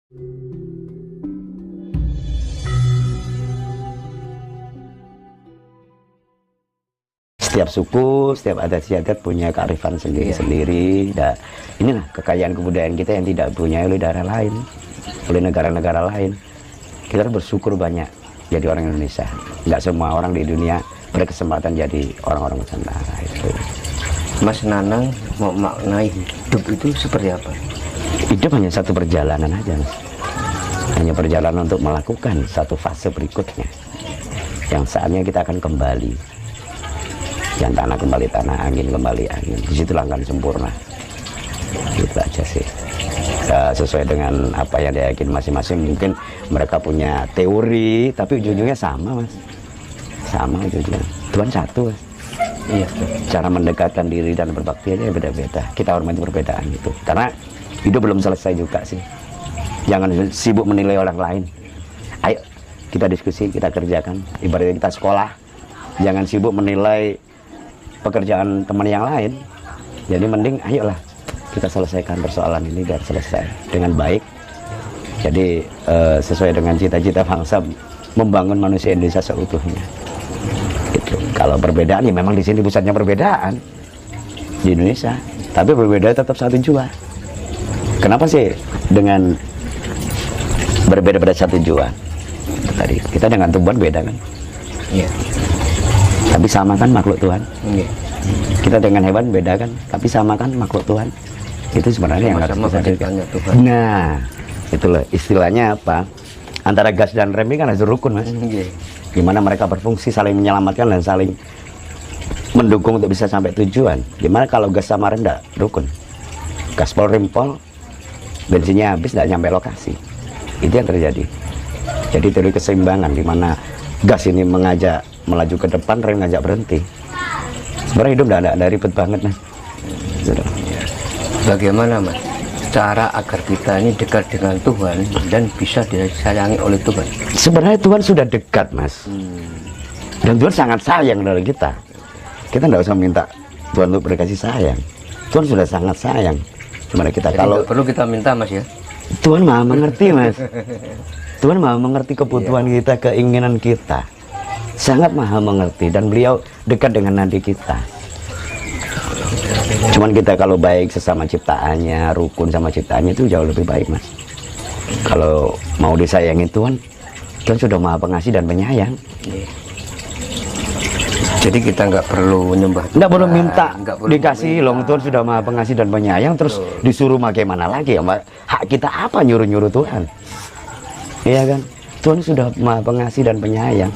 Setiap suku, setiap adat istiadat punya kearifan sendiri-sendiri. Nah, inilah kekayaan kebudayaan kita yang tidak punya oleh daerah lain, oleh negara-negara lain. Kita bersyukur banyak jadi orang Indonesia. Nggak semua orang di dunia berkesempatan jadi orang-orang Nusantara itu. Mas Nanang mau maknai hidup itu seperti apa? Hidup hanya satu perjalanan aja, Mas. Hanya perjalanan untuk melakukan satu fase berikutnya. Yang saatnya kita akan kembali. Yang tanah kembali tanah, angin kembali angin. Disitulah akan sempurna. Gitu aja sih. Sesuai dengan apa yang dia yakin masing-masing. Mungkin mereka punya teori, tapi ujung-ujungnya sama, Mas. Sama ujung-ujungnya. Tuhan satu, Mas. Iya. Cara mendekatkan diri dan berbakti aja beda-beda. Kita hormati perbedaan itu. Karena hidup belum selesai juga sih. Jangan sibuk menilai orang lain. Ayo kita diskusi, kita kerjakan. Ibaratnya kita sekolah. Jangan sibuk menilai pekerjaan teman yang lain. Jadi mending ayolah kita selesaikan persoalan ini dan selesai dengan baik. Jadi sesuai dengan cita-cita bangsa membangun manusia Indonesia seutuhnya. Gitu. Kalau perbedaan ya memang di sini pusatnya perbedaan di Indonesia, tapi berbeda tetap satu jua. Kenapa sih dengan berbeda pada satu jua? Tadi kita dengan tumbuhan beda kan? Iya. Tapi sama kan makhluk Tuhan. Iya. Kita dengan hewan beda kan, tapi sama kan makhluk Tuhan. Itu sebenarnya yang harus kita Tuhan. Nah, itu loh istilahnya apa? Antara gas dan rem ini kan harus rukun, Mas. Iya. Gimana mereka berfungsi saling menyelamatkan dan saling mendukung untuk bisa sampai tujuan. Gimana kalau gas sama rem enggak rukun? Gaspol rempol, bensinnya habis tidak nyampe lokasi. Itu yang terjadi. Jadi teori keseimbangan di mana gas ini mengajak melaju ke depan, rem ngajak berhenti. Sebenarnya hidup tidak ada ribet banget, Mas. Bagaimana, Mas, cara agar kita ini dekat dengan Tuhan dan bisa disayangi oleh Tuhan? Sebenarnya Tuhan sudah dekat, Mas. Dan Tuhan sangat sayang dari kita. Kita tidak usah minta Tuhan untuk berkasih sayang. Tuhan sudah sangat sayang kepada kita. Jadi kalau perlu kita minta, Mas, ya. Tuhan maha mengerti, Mas. Tuhan maha mengerti kebutuhan kita, keinginan kita. Sangat maha mengerti dan beliau dekat dengan nanti kita. Cuman kita kalau baik sesama ciptaannya, rukun sama ciptaannya itu jauh lebih baik, Mas. Kalau mau disayangi Tuhan, Tuhan sudah maha pengasih dan penyayang. Jadi kita nggak perlu menyembah Tuhan, nggak perlu minta dikasih, loh Tuhan sudah maha pengasih dan penyayang. Terus disuruh bagaimana lagi ya, Mbak? Hak kita apa nyuruh-nyuruh Tuhan? Iya kan? Tuhan sudah maha pengasih dan penyayang.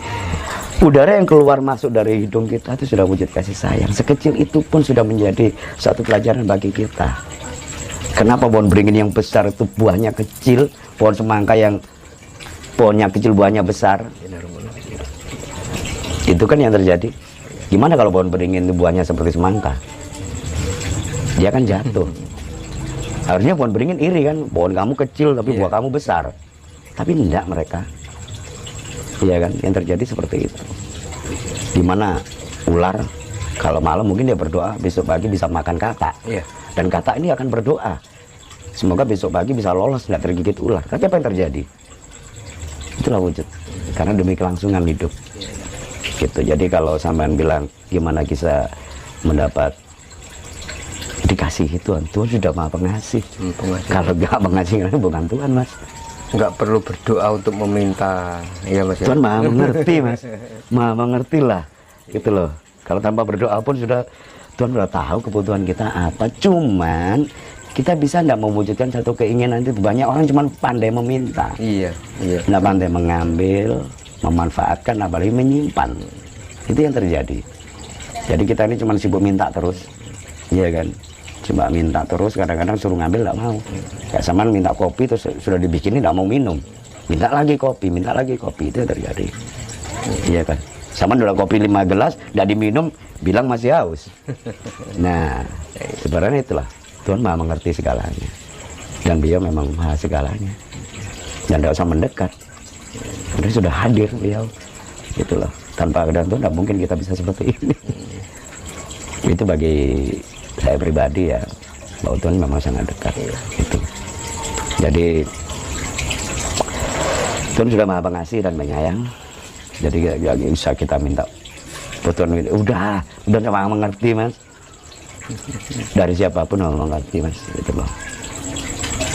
Udara yang keluar masuk dari hidung kita itu sudah wujud kasih sayang. Sekecil itu pun sudah menjadi satu pelajaran bagi kita. Kenapa pohon beringin yang besar itu buahnya kecil, pohon semangka yang pohonnya kecil buahnya besar? Itu kan yang terjadi. Gimana kalau pohon beringin itu buahnya seperti semangka? Dia kan jatuh. Harusnya pohon beringin iri kan, pohon kamu kecil tapi buah kamu besar. Tapi enggak mereka. Iya kan, yang terjadi seperti itu. Dimana ular kalau malam mungkin dia berdoa besok pagi bisa makan katak. Dan katak ini akan berdoa semoga besok pagi bisa lolos nggak tergigit ular. Tapi apa yang terjadi? Itulah wujud karena demi kelangsungan hidup gitu. Jadi kalau sampean bilang gimana bisa mendapat dikasih Tuhan, Tuhan sudah maha pengasih. Kalau nggak pengasih bukan Tuhan, Mas. Nggak perlu berdoa untuk meminta, ya, Mas. Tuhan maha mengerti, Mas. Maha mengerti lah, gitu loh. Kalau tanpa berdoa pun sudah Tuhan sudah tahu kebutuhan kita apa. Cuman kita bisa nggak mewujudkan satu keinginan itu. Banyak orang cuma pandai meminta, nggak pandai mengambil, memanfaatkan, apalagi menyimpan. Itu yang terjadi. Jadi kita ini cuma sibuk minta terus, iya kan? Coba minta terus, kadang-kadang suruh ngambil nggak mau. Kayak sama minta kopi terus sudah dibikinin nggak mau minum, minta lagi kopi, itu yang terjadi. Iya kan? Sama udah kopi 5 gelas nggak diminum, bilang masih haus. Nah, sebenarnya itulah Tuhan maha mengerti segalanya dan beliau memang maha segalanya dan tidak usah mendekat. Karena sudah hadir beliau, itulah. Tanpa kehendak Tuhan tidak mungkin kita bisa seperti ini. Itu bagi saya pribadi ya, bahwa Tuhan memang sangat dekat. Itu. Jadi Tuhan sudah maha pengasih dan penyayang. Jadi gak bisa kita minta Tuhan udah sama mengerti mas. Dari siapapun sama mengerti mas, itu loh.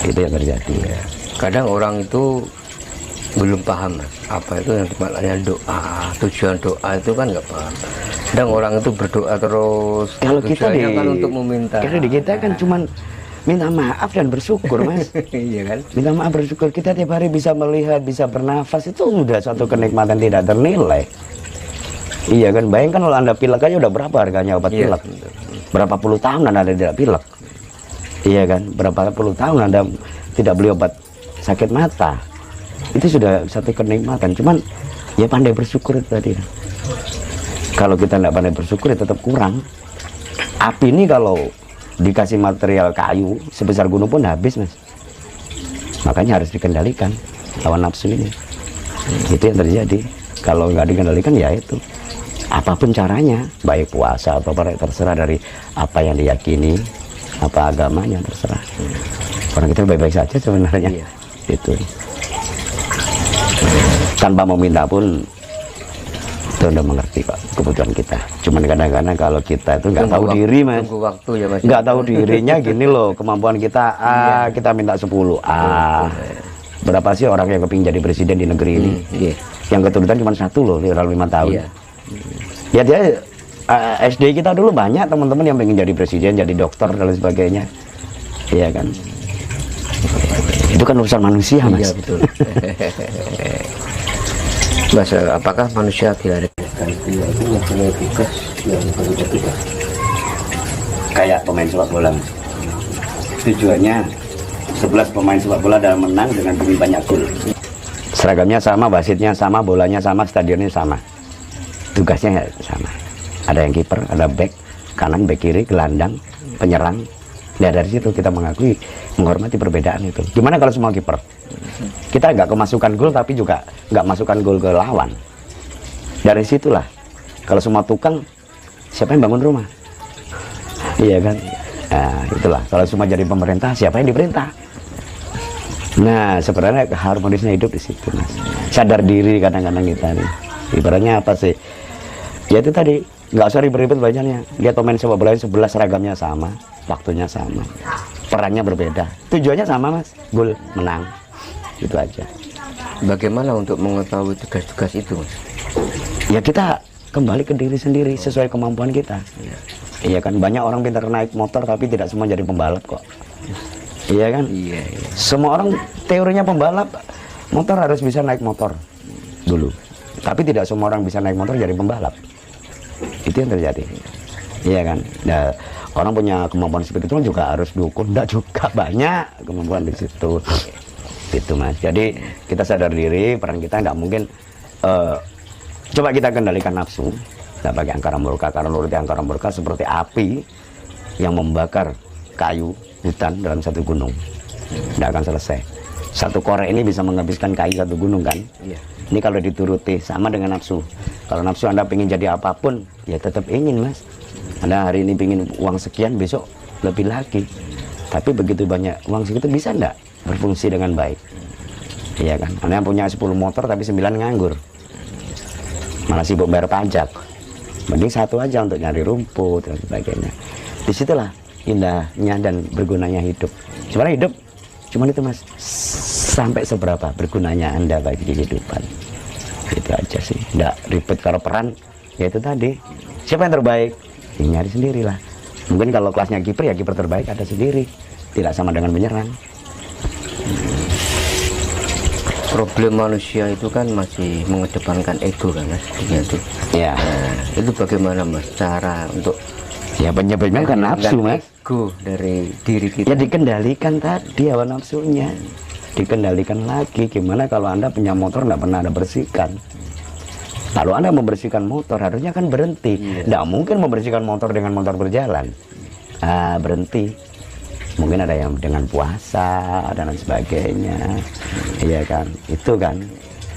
Itu yang terjadi. Ya. Kadang orang itu belum paham mas, apa itu yang maknanya doa, tujuan doa itu kan nggak paham. Kadang orang itu berdoa terus. Kalau kita kan untuk meminta. Kalau di kita kan cuman minta maaf dan bersyukur mas. Iya kan? Minta maaf bersyukur, kita tiap hari bisa melihat, bisa bernafas, itu udah suatu kenikmatan tidak ternilai. Iya kan, bayangkan kalau Anda pilek aja udah berapa harganya obat pilek. Berapa puluh tahun Anda tidak pilek. Iya kan, berapa puluh tahun Anda tidak beli obat sakit mata. Itu sudah satu kenikmatan, cuman ya pandai bersyukur itu tadi. Kalau kita tidak pandai bersyukur ya tetap kurang. Api ini kalau dikasih material kayu sebesar gunung pun habis mas. Makanya harus dikendalikan lawan nafsu ini. Itu yang terjadi. Kalau nggak dikendalikan ya itu apapun caranya, baik puasa atau apa terserah dari apa yang diyakini, apa agamanya terserah. Orang kita baik-baik saja sebenarnya. Iya. Itu tanpa meminta pun Tuhan udah mengerti Pak kebutuhan kita. Cuman kadang-kadang kalau kita itu nggak tahu diri mas, tunggu waktu ya mas, nggak tahu dirinya gini loh, kemampuan kita kita minta 10 berapa sih orang yang kepingin jadi presiden di negeri ini? Yang keturunan cuma 1 loh dalam 5 tahun. Ya dia SD kita dulu banyak teman-teman yang pengen jadi presiden, jadi dokter dan lain sebagainya. Iya kan? Itu kan urusan manusia mas. Iya betul. Mas, apakah manusia dilahirkan itu mempunyai tugas yang berbeda-beda? Kayak pemain sepak bola. Tujuannya 11 pemain sepak bola dalam menang dengan banyak gol. Seragamnya sama, wasitnya sama, bolanya sama, stadionnya sama. Tugasnya sama. Ada yang kiper, ada back kanan, back kiri, gelandang, penyerang. Nah dari situ kita mengakui, menghormati perbedaan itu. Gimana kalau semua kiper? Kita nggak kemasukan gol tapi juga nggak masukkan gol ke lawan. Dari situlah kalau semua tukang, siapa yang bangun rumah? Iya kan? Nah itulah kalau semua jadi pemerintah, siapa yang diperintah? Nah sebenarnya harmonisnya hidup di situ mas. Sadar diri kadang-kadang kita nih. Ibaratnya apa sih? Ya itu tadi, nggak usah ribet-ribet banyaknya. Lihat pemain sepak bola 11 seragamnya sama, waktunya sama, perannya berbeda, tujuannya sama mas, gol, menang. Itu aja. Bagaimana untuk mengetahui tugas-tugas itu mas? Ya kita kembali ke diri sendiri sesuai kemampuan kita. Iya kan, banyak orang pintar naik motor tapi tidak semua jadi pembalap kok. Iya kan? Iya. Semua orang teorinya pembalap, motor harus bisa naik motor dulu. Tapi tidak semua orang bisa naik motor jadi pembalap. Itu yang terjadi. Iya kan? Nah, orang punya kemampuan seperti itu juga harus dukung. Enggak juga banyak kemampuan di situ. Gitu mas. Jadi kita sadar diri peran kita nggak mungkin. Coba kita kendalikan nafsu. Kita pakai angkara murka. Karena menurut angkara murka seperti api yang membakar kayu hutan dalam satu gunung. Tidak akan selesai. Satu korek ini bisa menghabiskan kayu satu gunung kan. Iya. Ini kalau dituruti sama dengan nafsu. Kalau nafsu Anda ingin jadi apapun, ya tetap ingin mas. Anda hari ini ingin uang sekian, besok lebih lagi. Tapi begitu banyak uang segitu bisa enggak berfungsi dengan baik? Iya kan? Anda punya 10 motor tapi 9 nganggur. Malah sibuk bayar pajak. Mending 1 aja untuk nyari rumput dan sebagainya. Disitulah indahnya dan bergunanya hidup. Sebenarnya hidup cuman itu mas, sampai seberapa bergunanya Anda bagi kehidupan. Itu aja sih, nggak ribet. Kalau peran ya itu tadi, siapa yang terbaik ya nyari sendirilah. Mungkin kalau kelasnya kiper ya kiper terbaik ada sendiri, tidak sama dengan menyerang. Problem manusia itu kan masih mengedepankan ego kan mas, itu. Ya. Nah, itu bagaimana mas cara untuk Ya penyebabnya kan nafsu mas. Ego dari diri kita. Ya dikendalikan tadi hawa nafsunya. Dikendalikan lagi. Gimana kalau Anda punya motor nggak pernah Anda bersihkan? Kalau Anda membersihkan motor harusnya kan berhenti. Nggak mungkin membersihkan motor dengan motor berjalan. Berhenti. Mungkin ada yang dengan puasa dan lain sebagainya. Iya kan. Itu kan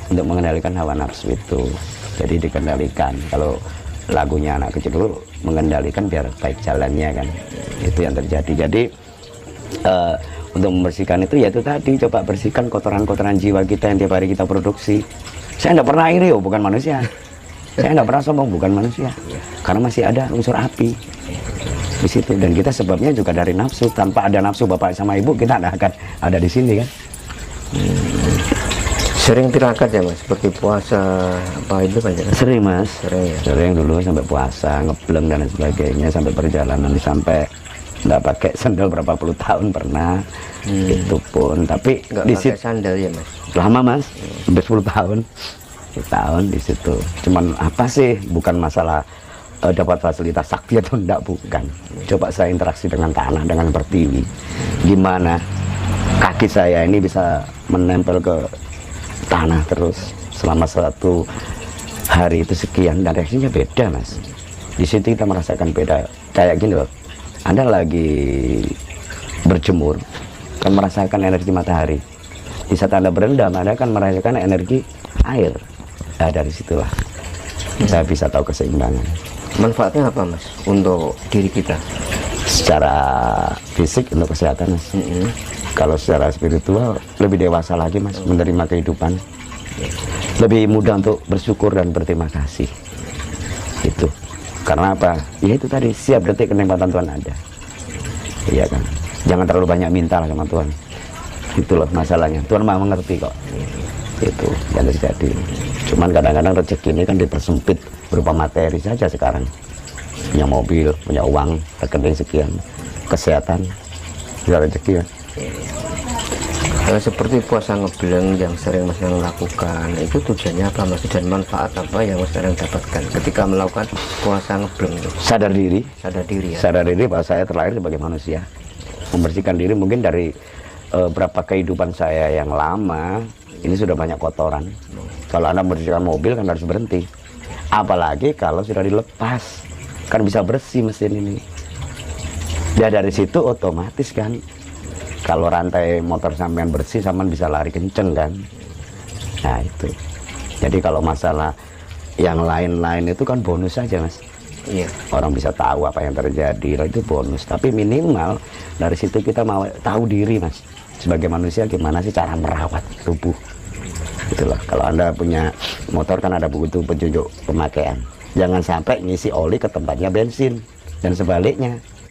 untuk mengendalikan hawa nafsu itu. Jadi dikendalikan. Kalau lagunya anak kecil dulu mengendalikan biar baik jalannya kan. Itu yang terjadi. Jadi untuk membersihkan itu, yaitu tadi coba bersihkan kotoran-kotoran jiwa kita yang tiap hari kita produksi. Saya nggak pernah iri, bukan manusia. Saya nggak pernah sombong, bukan manusia. Karena masih ada unsur api di situ, dan kita sebabnya juga dari nafsu. Tanpa ada nafsu bapak sama ibu, kita nggak akan ada di sini kan. Sering tirakat ya mas, seperti puasa apa itu kan? Sering mas, Sering ya. sering dulu sampai puasa, ngebleng dan lain sebagainya, sampai perjalanan sampai nggak pakai sandal berapa puluh tahun pernah. Itu pun, tapi Nggak di pakai situ sandal ya mas? lama mas, sampai 10 tahun. 10 tahun di situ. Cuman apa sih? Bukan masalah dapat fasilitas sakti atau enggak, bukan. Coba saya interaksi dengan tanah, dengan pertiwi. Gimana kaki saya ini bisa menempel ke tanah terus selama 1 hari itu sekian, dan reaksinya beda mas. Di situ kita merasakan beda. Kayak gini loh, Anda lagi berjemur kan merasakan energi matahari. Di saat Anda berendam, Anda akan merasakan energi air. Nah, dari situlah saya bisa tahu keseimbangan. Manfaatnya apa mas untuk diri kita? Secara fisik untuk kesehatan mas. Kalau secara spiritual lebih dewasa lagi mas, menerima kehidupan, lebih mudah untuk bersyukur dan berterima kasih. Itu karena apa? Ya itu tadi, siap detik kenikmatan Tuhan ada. Iya kan, jangan terlalu banyak minta lah sama Tuhan. Itu loh masalahnya, Tuhan maha mengerti kok. Itu yang terjadi. Cuman kadang-kadang rezeki ini kan dipersempit berupa materi saja sekarang. Punya mobil, punya uang, rekening sekian, kesehatan, sudah rezeki ya. Seperti puasa ngebleng yang sering mas yang lakukan, itu tujuannya apa mas, dan manfaat apa yang mas sekarang dapatkan ketika melakukan puasa ngebleng itu? Sadar diri. Sadar diri ya. Sadar diri bahwa saya terlahir sebagai manusia. Membersihkan diri mungkin dari berapa kehidupan saya yang lama, ini sudah banyak kotoran. Kalau Anda membersihkan mobil kan harus berhenti. Apalagi kalau sudah dilepas, kan bisa bersih mesin ini. Ya dari situ otomatis kan, kalau rantai motor sampean bersih, sampean bisa lari kenceng kan. Nah itu. Jadi kalau masalah yang lain-lain itu kan bonus saja mas. Iya. Orang bisa tahu apa yang terjadi, itu bonus. Tapi minimal dari situ kita mau tahu diri mas. Sebagai manusia gimana sih cara merawat tubuh. Itulah. Kalau Anda punya motor kan ada buku petunjuk pemakaian. Jangan sampai ngisi oli ke tempatnya bensin dan sebaliknya.